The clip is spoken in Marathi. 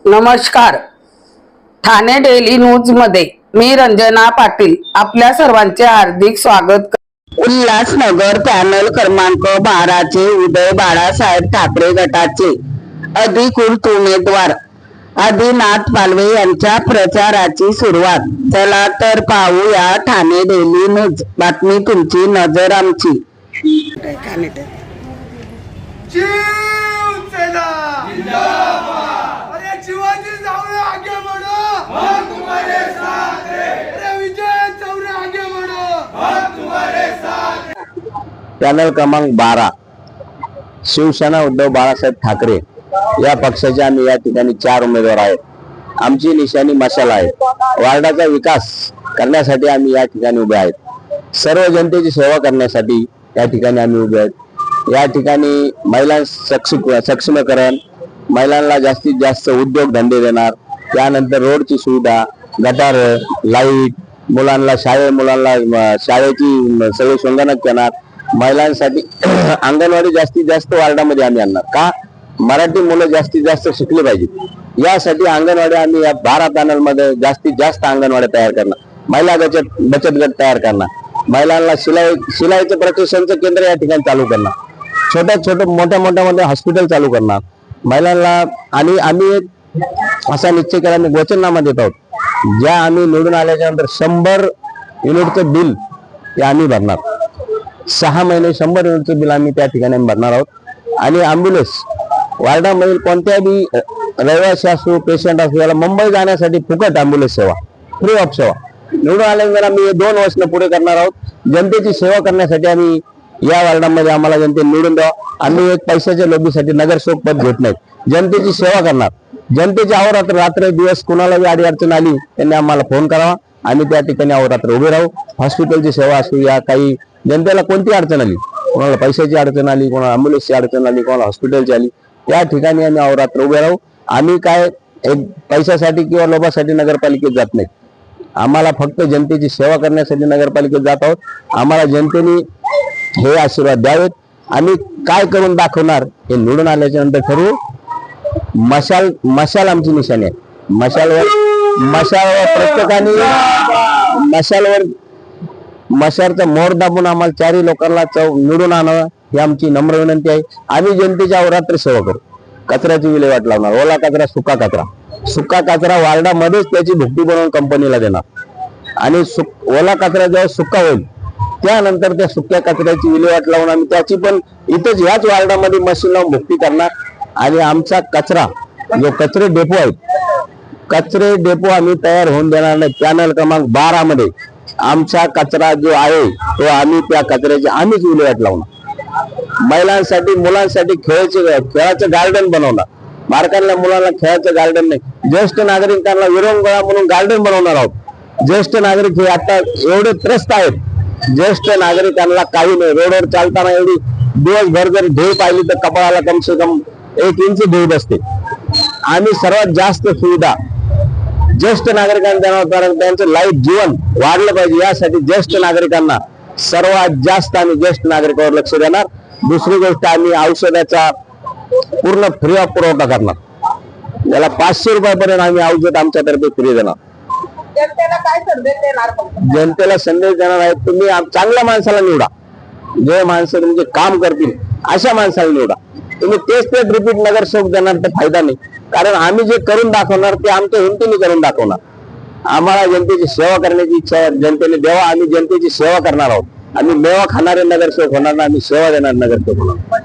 नमस्कार. ठाणे डेली न्यूज मध्ये मी रंजना पाटील आपल्या सर्वांचे हार्दिक स्वागत करते. उल्हासनगर पॅनल क्रमांक 12 चे उदय बाळासाहेब ठाकरे गटाचे अधिकृत उमेदवार आदिनाथ पालवे यांच्या प्रचाराची सुरुवात. चला तर पाहूया ठाणे डेली न्यूज. बातमी तुमची, नजर आमची. अरे शिवाजी चौरे आगे बढ़ो, हम तुम्हारे साथ हैं। अरे विजय चौरे आगे बढ़ो, हम तुम्हारे साथ हैं। पॅनल क्रमांक 12 शिवसेना उद्धव बाळासाहेब ठाकरे या पक्षाचे आम्ही या ठिकाणी 4 उमेदवार आहेत. आमची निशाणी मशाल आहे. वार्डाचा विकास करण्यासाठी आम्ही या ठिकाणी उभे आहेत. सर्व जनतेची सेवा करण्यासाठी या ठिकाणी आम्ही उभे आहेत. या ठिकाणी महिला सक्षमीकरण, महिलांना जास्तीत जास्त उद्योग धंदे देणार, त्यानंतर रोडची सुविधा, गटार, लाईट, मुलांना शाळेची सगळे संगणक देणार, महिलांसाठी अंगणवाडी जास्तीत जास्त वार्डामध्ये आम्ही आणणार. का? मराठी मुलं जास्तीत जास्त शिकली पाहिजेत यासाठी अंगणवाडी आम्ही या 12 पॅनल मध्ये जास्तीत जास्त अंगणवाडी तयार करणार. महिला बचत गट तयार करणार, महिलांना शिलाईचं प्रशिक्षणचं केंद्र या ठिकाणी चालू करणार, मोठ्या हॉस्पिटल चालू करणार महिलांना. आणि आम्ही एक असा निश्चय केला, आम्ही वचननामा देत आहोत, ज्या आम्ही निवडून आल्याच्या नंतर 100 युनिटचं बिल ते आम्ही भरणार. 6 महिने 100 युनिटचं बिल आम्ही त्या ठिकाणी भरणार आहोत. आणि ॲम्ब्युलन्स वार्डामधील कोणत्याही रहिवासी असो, पेशंट असो, याला मुंबई जाण्यासाठी फुकट ॲम्ब्युलन्स सेवा, फ्री ऑफ सेवा निवडून आल्यानंतर आम्ही 2 वर्ष पुढे करणार आहोत. जनतेची सेवा करण्यासाठी आम्ही या वार्डामध्ये आम्हाला जनतेने निवडून द्यावा. आम्ही एक पैशाच्या लोभीसाठी नगरसेवक पद घेत नाहीत. जनतेची सेवा करणार. जनतेच्या अहोरात्र रात्र दिवस कोणालाही अडचण आली त्यांनी आम्हाला फोन करावा. आम्ही त्या ठिकाणी अहोरात्र उभे राहू. हॉस्पिटलची सेवा असू, या काही जनतेला कोणती अडचण आली, कोणाला पैशाची अडचण आली, कोणाला ॲम्ब्युलन्सची अडचण आली, कोणाला हॉस्पिटलची आली, त्या ठिकाणी आम्ही अहोरात्र उभे राहू. आम्ही काय एक पैशासाठी किंवा लोभासाठी नगरपालिकेत जात नाही. आम्हाला फक्त जनतेची सेवा करण्यासाठी नगरपालिकेत जात आहोत. आम्हाला जनतेने हे आशीर्वाद द्यावेत. आम्ही काय करून दाखवणार हे निवडून आल्याच्या नंतर ठरवू. मशाल आमची निशाणी आहे. मशालवर प्रत्येकाने मशालचा मोर दाबून आम्हाला 4 लोकांना निवडून आणावं ही आमची नम्र विनंती आहे. आम्ही जनतेच्या अहोरात्र सेवा करू. कचऱ्याची विल्हेवाट लावणार. ओला कचरा, सुका कचरा वार्डामध्येच त्याची भुकटी बनवून कंपनीला देणार. आणि ओला कचरा जेव्हा सुका होईल त्यानंतर त्या सुक्या कचऱ्याची विल्हेवाट लावून आम्ही त्याची पण इथेच याच वार्डामध्ये मशीन लावून भुकटी करणार. आणि आमचा कचरा जो कचरे डेपो आम्ही तयार होऊन देणार नाही. पॅनल क्रमांक 12 मध्ये आमचा कचरा जो आहे तो आम्ही त्या कचऱ्याची आम्हीच विल्हेवाट लावणार. महिलांसाठी, मुलांसाठी खेळाचं गार्डन बनवणार. बारकांना मुलांना खेळाचं गार्डन नाही. ज्येष्ठ नागरिकांना विरंगुळा म्हणून गार्डन बनवणार आहोत. ज्येष्ठ नागरिक हे आता एवढे त्रस्त आहेत, ज्येष्ठ नागरिकांना काही नाही. रोडवर चालताना एवढी दिवसभर जर ढेव पाहिली तर कपाळाला कम से कम 1 इंच ढेव बसते. आम्ही सर्वात जास्त सुविधा ज्येष्ठ नागरिकांना देणार, कारण त्यांचं लाईफ जीवन वाढलं पाहिजे यासाठी ज्येष्ठ नागरिकांना सर्वात जास्त आम्ही ज्येष्ठ नागरिकांवर लक्ष देणार. दुसरी गोष्ट, आम्ही औषधाचा पूर्ण फ्री ऑफ पुरवठा करणार. याला 500 रुपयापर्यंत आम्ही औषध आमच्यातर्फे फ्री देणार. जनतेला काय संदेश देणार? जनतेला संदेश देणार आहे, तुम्ही चांगल्या माणसाला निवडा. जे माणसं तुमचे काम करतील अशा माणसाला निवडा. तुम्ही तेच रिपीट नगरसेवक देणार तर फायदा नाही. कारण आम्ही जे करून दाखवणार ते आमच्या हिमतीने करून दाखवणार. आम्हाला जनतेची सेवा करण्याची इच्छा जनतेने द्यावा. आम्ही जनतेची सेवा करणार आहोत. आम्ही मेवा खाणारे नगरसेवक होणार ना, आम्ही सेवा देणार नगरसेवक होणार.